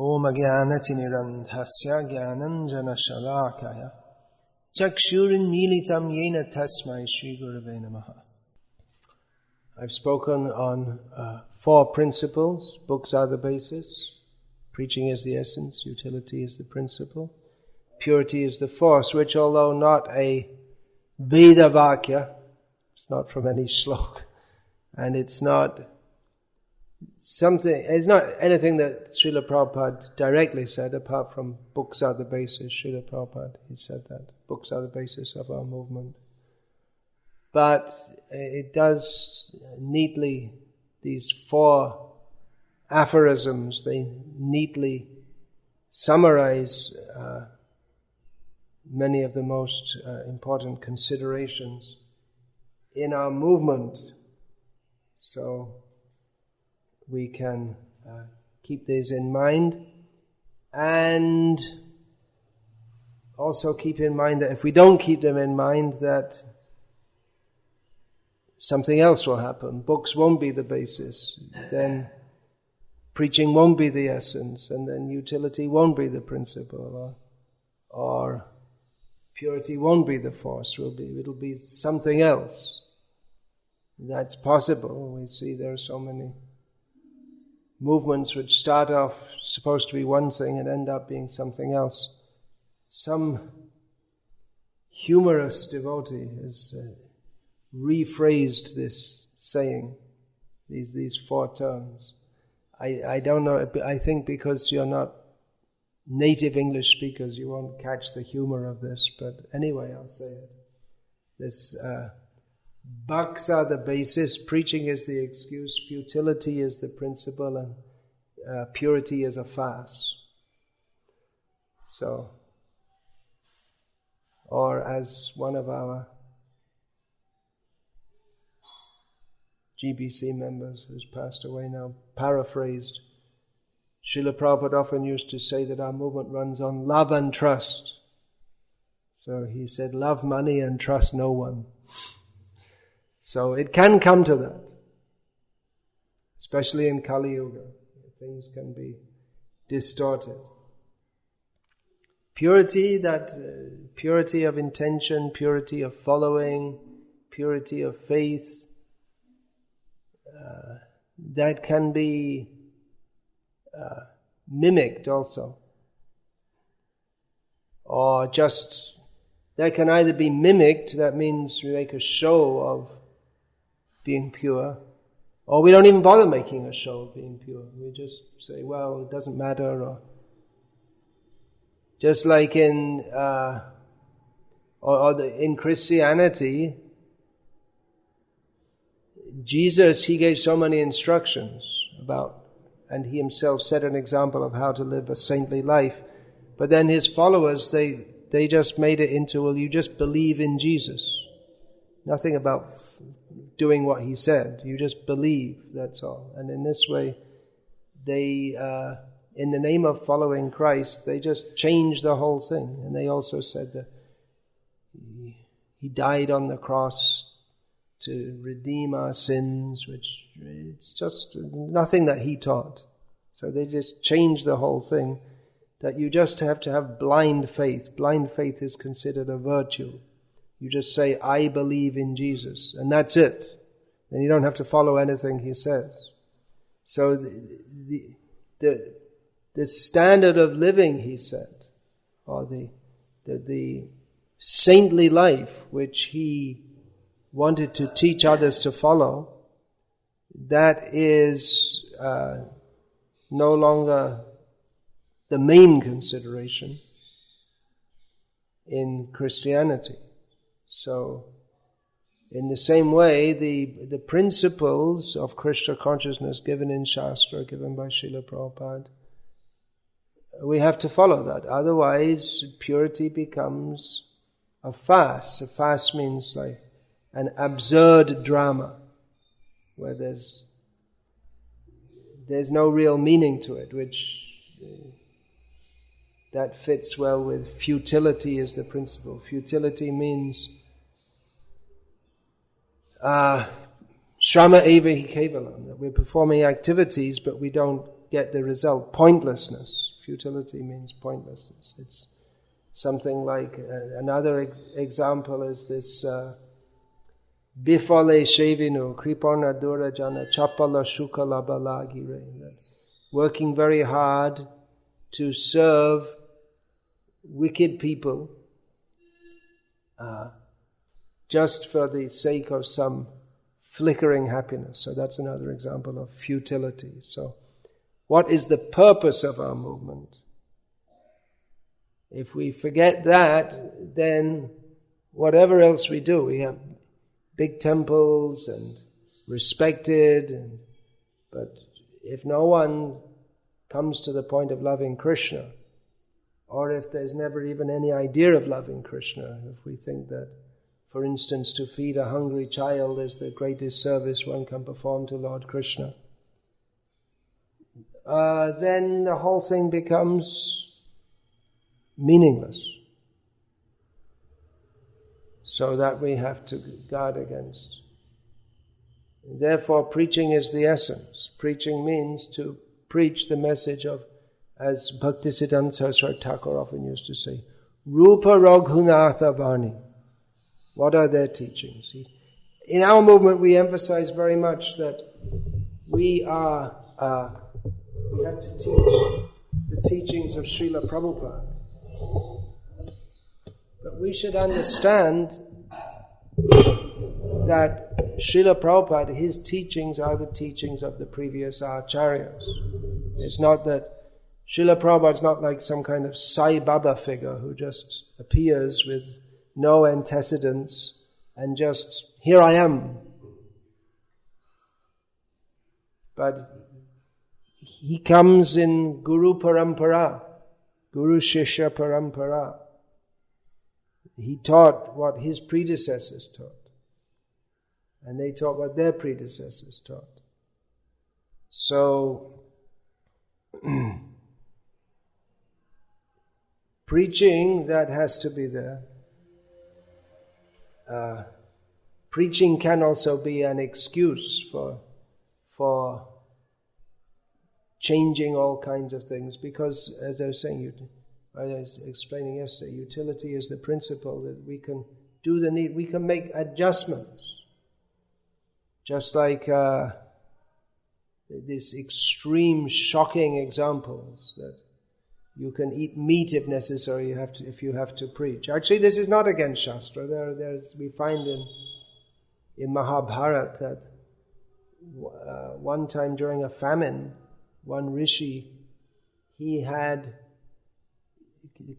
Om Jnanatinirandhasya Jnananjana Shalakaya Chakshurinmilitam Yena Tasmai Shri Gurave Namaha. I've spoken on 4 principles. Books are the basis. Preaching is the essence. Utility is the principle. Purity is the force, which although not a Veda Vakya, it's not from any slok, and it's not anything that Srila Prabhupada directly said, apart from books are the basis. Srila Prabhupada, he said that. Books are the basis of our movement. But it does neatly, these 4 aphorisms, they neatly summarize many of the most important considerations in our movement. So we can keep these in mind, and also keep in mind that if we don't keep them in mind, that something else will happen. Books won't be the basis, then preaching won't be the essence, and then utility won't be the principle, or purity won't be the force. It'll be something else. That's possible. We see there are so many movements which start off supposed to be one thing and end up being something else. Some humorous devotee has rephrased this saying, these 4 terms. I don't know, I think because you're not native English speakers, you won't catch the humor of this, but anyway, I'll say it. This Bhakti are the basis, preaching is the excuse, futility is the principle, and purity is a fast. So, or as one of our GBC members who's passed away now paraphrased, Srila Prabhupada often used to say that our movement runs on love and trust. So he said, love money and trust no one. So it can come to that, especially in Kali Yuga. Things can be distorted. Purity of intention, purity of following, purity of faith, that can be mimicked also. Or just, that can either be mimicked, that means we make a show of being pure, or we don't even bother making a show of being pure. We just say, well, it doesn't matter, or just like in Christianity, Jesus, he gave so many instructions about, and he himself set an example of how to live a saintly life. But then his followers, they just made it into, well, you just believe in Jesus. Nothing about doing what he said. You just believe, that's all. And in this way, they, in the name of following Christ, they just changed the whole thing. And they also said that he died on the cross to redeem our sins, which it's just nothing that he taught. So they just changed the whole thing, that you just have to have blind faith. Blind faith is considered a virtue. You just say, I believe in Jesus, and that's it. And you don't have to follow anything he says. So the standard of living, he said, or the saintly life which he wanted to teach others to follow, that is no longer the main consideration in Christianity. So, in the same way, the principles of Krishna consciousness given in Shastra, given by Srila Prabhupada, we have to follow that. Otherwise, purity becomes a farce. A farce means like an absurd drama, where there's no real meaning to it, which that fits well with futility as the principle. Futility means Shrama eva hi kevalam, that we're performing activities but we don't get the result. Pointlessness. Futility means pointlessness. It's something like, another example is this Bifale Shevinu, Kripona Durajana, Chapala Shukala Balagire. Working very hard to serve wicked people just for the sake of some flickering happiness. So that's another example of futility. So what is the purpose of our movement? If we forget that, then whatever else we do, we have big temples and respected, but if no one comes to the point of loving Krishna, or if there's never even any idea of loving Krishna, if we think that, for instance, to feed a hungry child is the greatest service one can perform to Lord Krishna, then the whole thing becomes meaningless. So that we have to guard against. Therefore, preaching is the essence. Preaching means to preach the message of, as Bhaktisiddhanta Saraswati Thakur often used to say, Rupa Raghunatha Vani. What are their teachings? In our movement, we emphasize very much that we have to teach the teachings of Srila Prabhupada. But we should understand that Srila Prabhupada, his teachings are the teachings of the previous acharyas. It's not that Srila Prabhupada is not like some kind of Sai Baba figure who just appears with no antecedents and just, here I am. But he comes in Guru Parampara, Guru Shishya Parampara. He taught what his predecessors taught. And they taught what their predecessors taught. So, preaching, that has to be there. Preaching can also be an excuse for changing all kinds of things, because, as I was saying, I was explaining yesterday, utility is the principle that we can do the need, we can make adjustments. Just like these extreme, shocking examples that you can eat meat if necessary, if you have to preach. Actually, this is not against Shastra. We find in Mahabharata that one time during a famine, one rishi, he had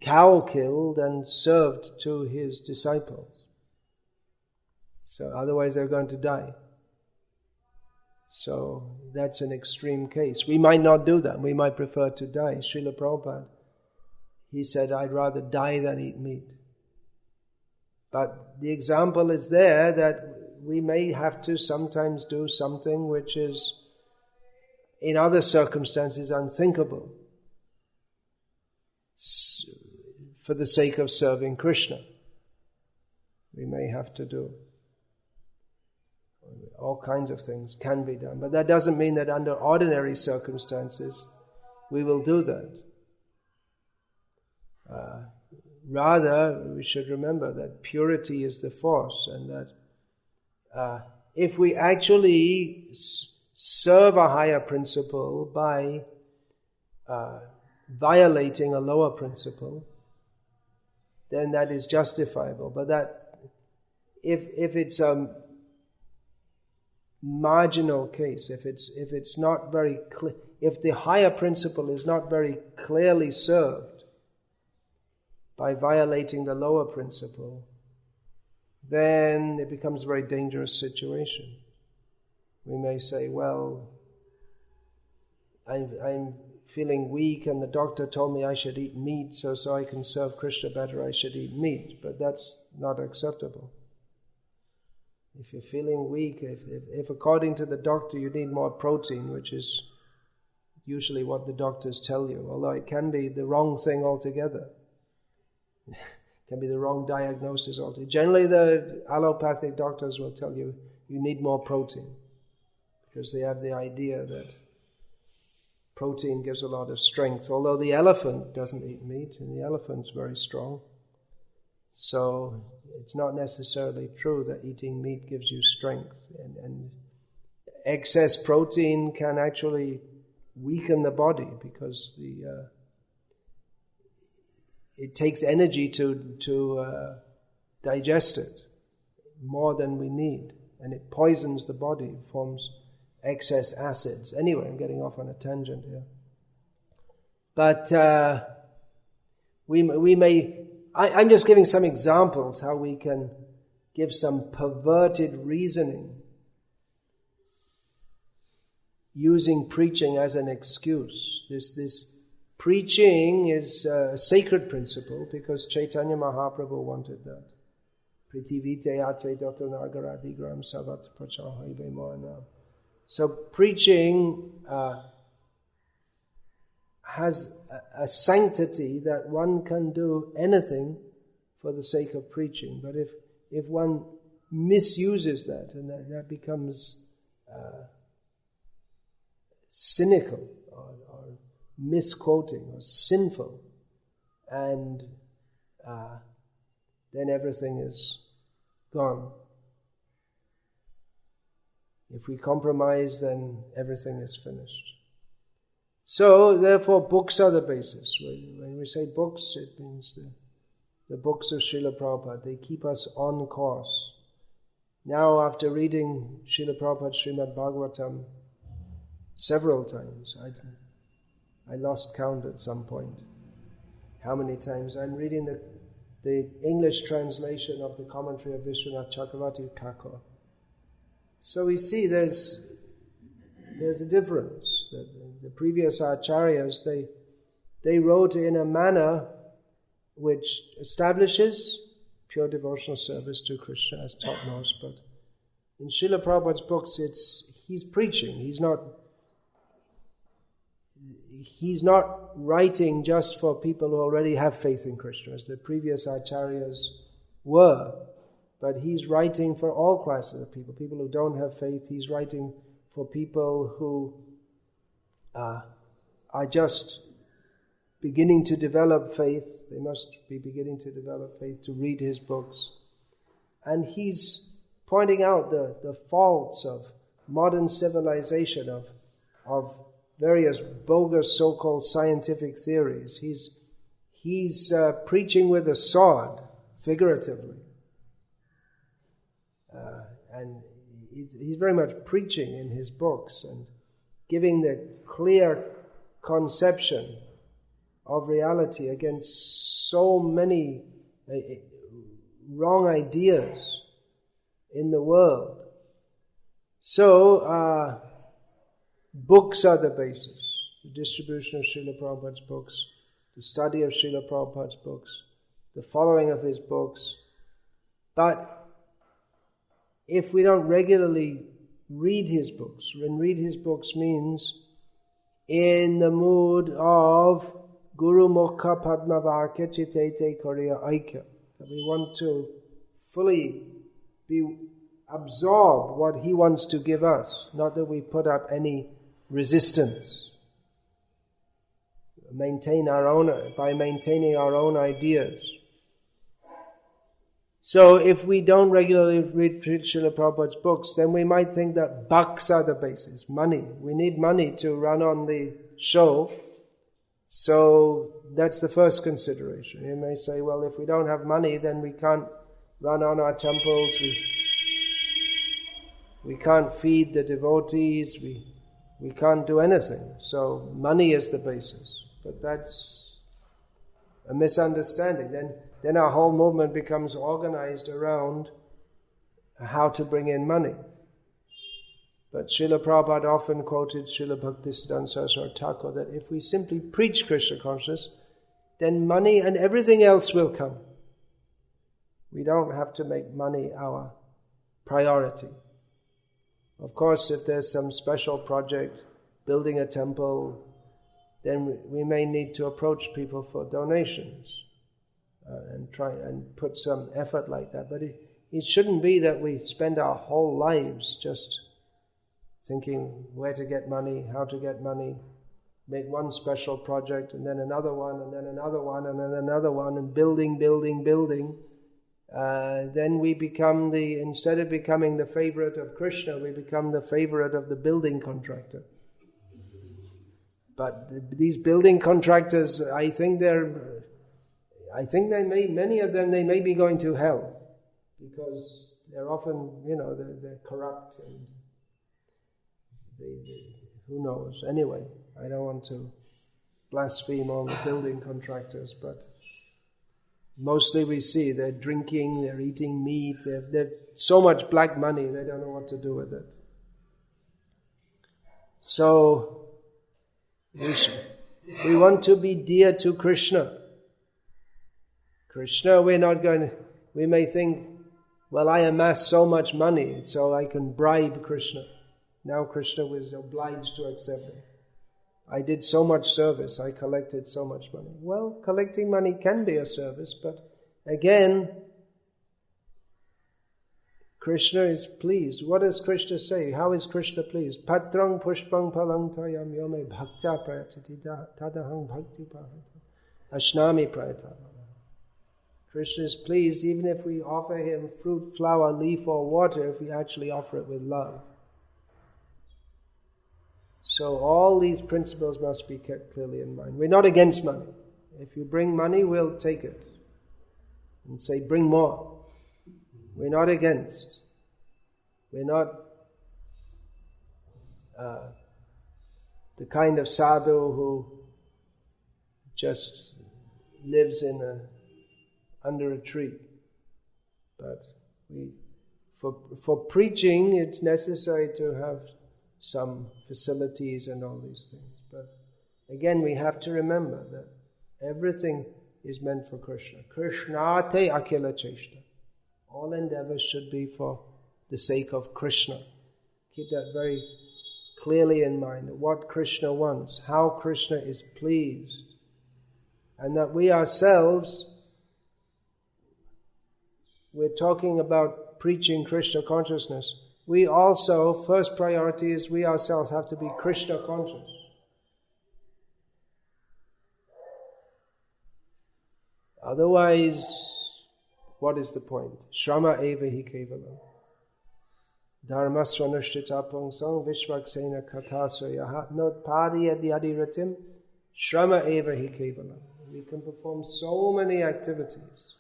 cow killed and served to his disciples. So otherwise they're going to die. So that's an extreme case. We might not do that. We might prefer to die. Srila Prabhupada, he said, I'd rather die than eat meat. But the example is there that we may have to sometimes do something which is in other circumstances unthinkable for the sake of serving Krishna. We may have to do. All kinds of things can be done. But that doesn't mean that under ordinary circumstances we will do that. Rather, we should remember that purity is the force, and that if we actually serve a higher principle by violating a lower principle, then that is justifiable. But that if it's a marginal case, if it's not very clear, if the higher principle is not very clearly served by violating the lower principle, then it becomes a very dangerous situation. We may say, well, I'm feeling weak and the doctor told me I should eat meat, so I can serve Krishna better, I should eat meat. But that's not acceptable. If you're feeling weak, if according to the doctor you need more protein, which is usually what the doctors tell you, although it can be the wrong thing altogether. It can be the wrong diagnosis altogether. Generally the allopathic doctors will tell you need more protein, because they have the idea that protein gives a lot of strength, although the elephant doesn't eat meat, and the elephant's very strong. So it's not necessarily true that eating meat gives you strength. And excess protein can actually weaken the body because it takes energy to digest it more than we need. And it poisons the body, forms excess acids. Anyway, I'm getting off on a tangent here. But we may... I'm just giving some examples how we can give some perverted reasoning using preaching as an excuse. This preaching is a sacred principle because Chaitanya Mahaprabhu wanted that. So preaching has a sanctity that one can do anything for the sake of preaching. But if one misuses that, and that becomes cynical or misquoting or sinful, and then everything is gone. If we compromise, then everything is finished. So, therefore, books are the basis. When we say books, it means the books of Srila Prabhupada. They keep us on course. Now, after reading Srila Prabhupada's Srimad Bhagavatam several times, I lost count at some point how many times. I'm reading the English translation of the commentary of Vishwanath Chakravarti Thakur. So we see there's a difference. The previous acharyas, they wrote in a manner which establishes pure devotional service to Krishna as topmost. But in Srila Prabhupada's books, he's preaching. He's not writing just for people who already have faith in Krishna, as the previous acharyas were. But he's writing for all classes of people who don't have faith. He's writing for people who are just beginning to develop faith. They must be beginning to develop faith to read his books. And he's pointing out the faults of modern civilization, of various bogus so-called scientific theories. He's preaching with a sword, figuratively. And he's very much preaching in his books and giving the clear conception of reality against so many wrong ideas in the world. So, books are the basis. The distribution of Srila Prabhupada's books, the study of Srila Prabhupada's books, the following of his books. But if we don't regularly read his books, and read his books means in the mood of Guru Mukha Padma Vakya Chitete Kariya Aikya, that we want to fully absorb what he wants to give us, not that we put up any resistance. By maintaining our own ideas. So if we don't regularly read Srila Prabhupada's books, then we might think that bucks are the basis, money. We need money to run on the show. So that's the first consideration. You may say, well, if we don't have money, then we can't run on our temples, we can't feed the devotees, we can't do anything. So money is the basis. But that's a misunderstanding. Then our whole movement becomes organized around how to bring in money. But Srila Prabhupada often quoted Srila Bhaktisiddhanta Saraswati Thakur that if we simply preach Krishna consciousness, then money and everything else will come. We don't have to make money our priority. Of course, if there's some special project, building a temple, then we may need to approach people for donations and try and put some effort like that. But it shouldn't be that we spend our whole lives just thinking where to get money, how to get money, make one special project, and then another one, and then another one, and then another one, and building, then we become instead of becoming the favorite of Krishna, we become the favorite of the building contractor. But these building contractors, I think many of them, they may be going to hell, because they're often, they're corrupt, and who knows. Anyway, I don't want to blaspheme all the building contractors, but mostly we see they're drinking, they're eating meat, they've so much black money, they don't know what to do with it. So, we want to be dear to Krishna. Krishna, we may think, well, I amassed so much money, so I can bribe Krishna. Now Krishna was obliged to accept me. I did so much service, I collected so much money. Well, collecting money can be a service, but again, Krishna is pleased. What does Krishna say? How is Krishna pleased? Patrang pushpang palang tayam yome bhaktya prayatati tadahang bhakti prayata ashnami prayata. Krishna is pleased even if we offer him fruit, flower, leaf or water, if we actually offer it with love. So all these principles must be kept clearly in mind. We're not against money. If you bring money, we'll take it. And say, bring more. We're not against. We're not the kind of sadhu who just lives under a tree. But for preaching, it's necessary to have some facilities and all these things. But again, we have to remember that everything is meant for Krishna. Krishnate akila cheshta. All endeavors should be for the sake of Krishna. Keep that very clearly in mind, what Krishna wants, how Krishna is pleased, and that we ourselves, we're talking about preaching Krishna consciousness. We also, first priority is we ourselves have to be Krishna conscious. Otherwise, what is the point? Shrama eva hi kevalam. Dharma swanushtita pungsang vishvaksena kathasoyaha notpadi adyadiratim. Shrama eva hi kevalam. We can perform so many activities,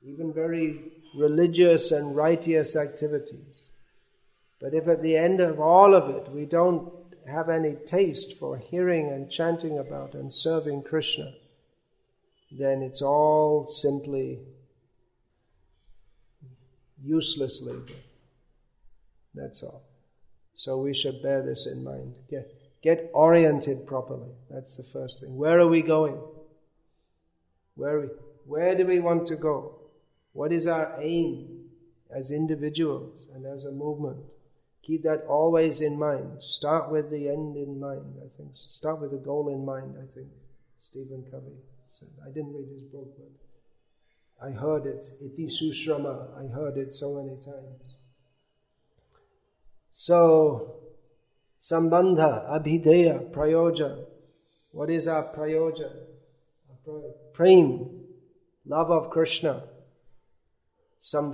even very religious and righteous activities. But if at the end of all of it we don't have any taste for hearing and chanting about and serving Krishna, then it's all simply useless labor. That's all. So we should bear this in mind. Get oriented properly. That's the first thing. Where are we going? Where do we want to go? What is our aim as individuals and as a movement? Keep that always in mind. Start with the end in mind, I think. Start with the goal in mind, I think. Stephen Covey said. I didn't read his book, but I heard it. Iti sushrama. I heard it so many times. So, sambandha, abhideya, prayoja. What is our prayoja? Prem, love of Krishna.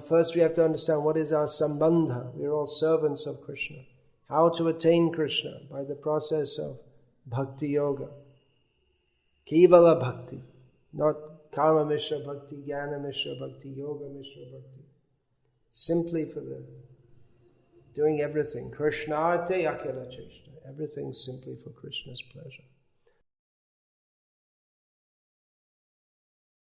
First we have to understand what is our sambandha. We are all servants of Krishna. How to attain Krishna? By the process of bhakti yoga. Kevala bhakti. Not karma mishra bhakti, jnana mishra bhakti, yoga mishra bhakti. Simply for doing everything. Krishnarte akila cheshta. Everything simply for Krishna's pleasure.